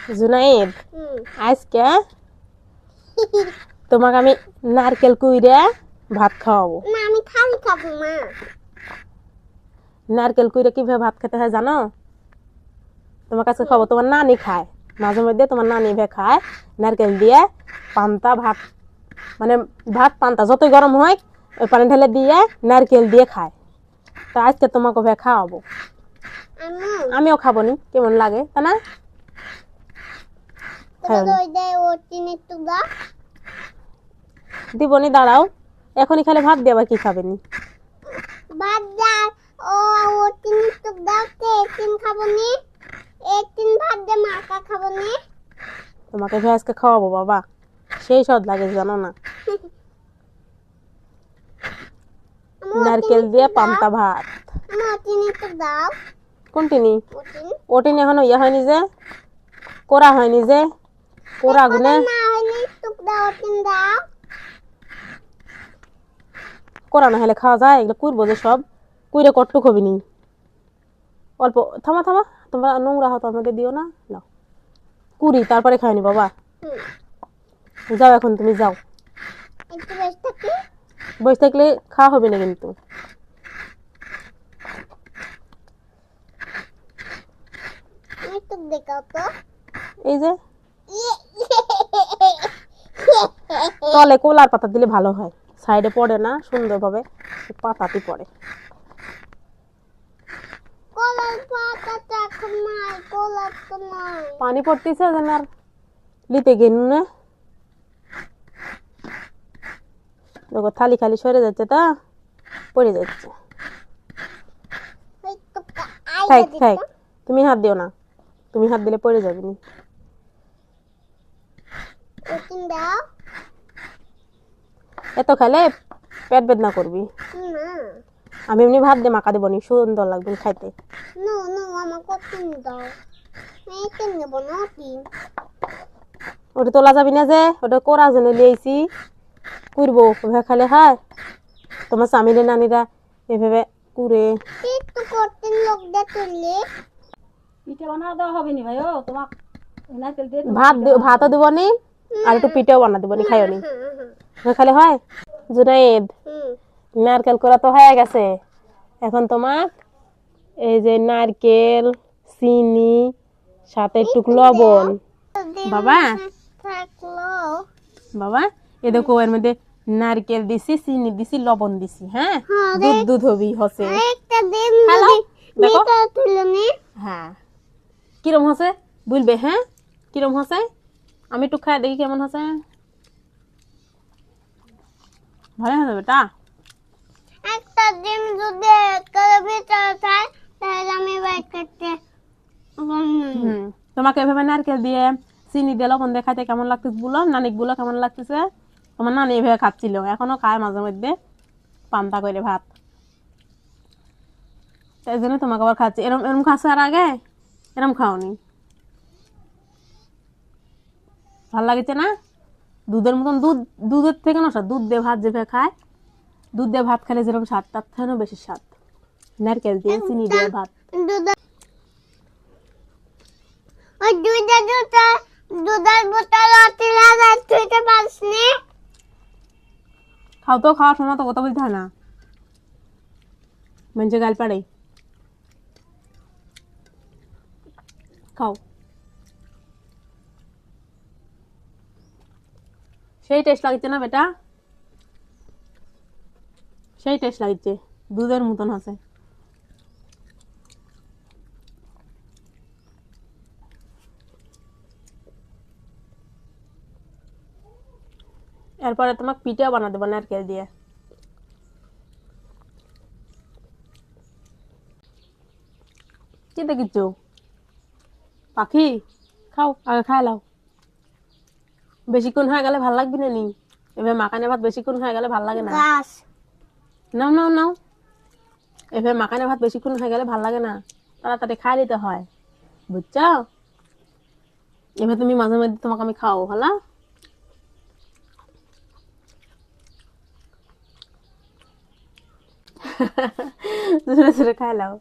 জুনাইদ আজকে তোমাকে আমি নারকেল কুইরে ভাত খাওয়াবো। না আমি খালি খাবো মা। নারকেল কুইরে কিভাবে ভাত খেতে হয় জানো? তোমার কাছে খাবো, তোমার নানি খায় মাঝে মধ্যে, তোমার নানি ভে খায় নারকেল দিয়ে পান্তা ভাত, মানে ভাত পান্তা যতই গরম হয় ওই পানি ঢেলে দিয়ে নারকেল দিয়ে খায়। তো আজকে তোমাকে ভে খাওয়াবো, আমিও খাবো নি, কেমন লাগে তা না? দিবনি, দাঁড়াও, এখনই খালে ভাত দিয়ে আবার কি খাবেনি? ভাত দাও ও ওটিন তো দাওতে তিন খাবনি, তিন ভাত দে মাকা খাবনি। তোমাকে ভেজকে খাওয়াবো বাবা, সেই স্বাদ লাগে জানো না? নারকেল দিয়ে পান্তা ভাত। ওটিনি তো দাও। কোনটিনি? ওটিনি এখনো ইয়া হয়নি যে, কোরা হয়নি যে, কোরা গুনে না হইনি তো দাও ওটিন দাও। কোরা না হলে খাওয়া যায়? এগুলো কুইরবো যে সব, কুইরে কটটুক হবি নি, অল্প। থামা থামা, তোমরা নোংরা হতো আমাদের দিও না, নাও কুড়ি তারপরে খাইনি বাবা। যাও এখন তুমি যাও, একটু বেশ থাকি। বসে থাকলে খাওয়া হবে না কিন্তু। একটু দেখাও তো। এই যে তলে কোলার পাতা দিলে ভালো হয়, সাইডে পড়ে না সুন্দরভাবে, পাতাটি পড়ে। কলার পাতাটা কমাই, কলার তো নাই। পানি পড়তেছে যেন আর লিতে গেন না, দেখো থালি খালি সরে যাচ্ছে, তা পড়ে যাচ্ছে। থাক থাক, তুমি হাত দিও না, তুমি হাত দিলে পড়ে যাবে নি। দাও। এত খেলে পেট বেদনা করবি। আমি এমনি ভাত দিয়ে মাকা দেবো নি, সুন্দর লাগবে খাইতে। নো নো আমার কঠিন দাও, এই কেন নেব না কি? ওটা তোলা যাবি না যে, ওটা কোরা জন্য লিয়েছি, কুড়বো ওভাবে খালে হয়। তোমার স্বামীর নানিরা এভাবে কুড়ে। একটু কঠিন লোক দে তুললে পিঠা বানা দেওয়া হবে নি ভাই, ও তোমাক নারকেল দিয়ে ভাতও দিব নি আর একটু পিঠাও বানা দিব নি, খাইও নি, খালে হয়। জুনাইদ নারকেল কোরা তো হয়ে গেছে, এখন তোমার এই যে নারকেল, চিনি, সাথে একটু লবণ। বাবা থাকলো বাবা এ দেখো, এর মধ্যে নারকেল দিছি, চিনি দিছি, লবণ দিছি, হ্যাঁ দুধ দুধ হবি হচ্ছে। একটা দিন হ্যালো দেখো, মিটা তুলনি। হ্যাঁ কিরম হচ্ছে বলবে, হ্যাঁ কিরম হচ্ছে, আমি একটু খাই দেখি কেমন হচ্ছে। ভালো হবে বেটা। একটা ডিম যদি করে ভিতরে থাকে তাহলে আমি বাইর করতে। তোমাকে এভাবে নারকেল দিয়ে চিনি দিয়ে লবণ দিয়ে খাইতে কেমন লাগতেছে বলো, নানিক বলো কেমন লাগতেছে? তোমার নানি এভাবে খাচ্ছিল, এখনো খায় মাঝে মধ্যে পান্তা করে ভাত, তাই জন্য তোমাকে আবার খাচ্ছি। এরম এরম খাচ্ছে আর আগে এরম খাওনি, ভাল লাগছে না? দুধের মতন, দুধ দুধের থেকে না, দুধ দিয়ে ভাত যেভাবে খায়, দুধ দিয়ে ভাত খেলে যেরকম স্বাদ, তার থেকেও বেশি স্বাদ নারকেল দিয়ে চিনি দিয়ে ভাত। ওই দুধের বোতল তুইতে পারিসনি। খাও তো, খাওয়ার সময় তো কথা বলতে হয় না, মানুষের গাল পাড়ে। খাও, সেই টেস্ট লাগছে না বেটা, সেই টেস্ট লাগছে, দুধের মতন আছে। এরপরে তোমাকে পিঠা বানা দেবো নারকেল দিয়ে। কি দেখিচ্ছ পাখি? খাও, আগে খাই লাও, বেশিক্ষণ হয়ে গেলে ভাল লাগবে না নি, এভাবে মাখানে ভাত বেশিক্ষণ হয়ে গেলে ভাল লাগে না। নাও নাও নাও, এভাবে মাখানে ভাত বেশিক্ষণ হয়ে গেলে ভাল লাগে না, তাড়াতাড়ি খাই দিতে হয়, বুঝছো? এভাবে তুমি মাঝে মধ্যে তোমাকে আমি খাওয়াবো, ভালো? জোরে জোরে খাই লাও।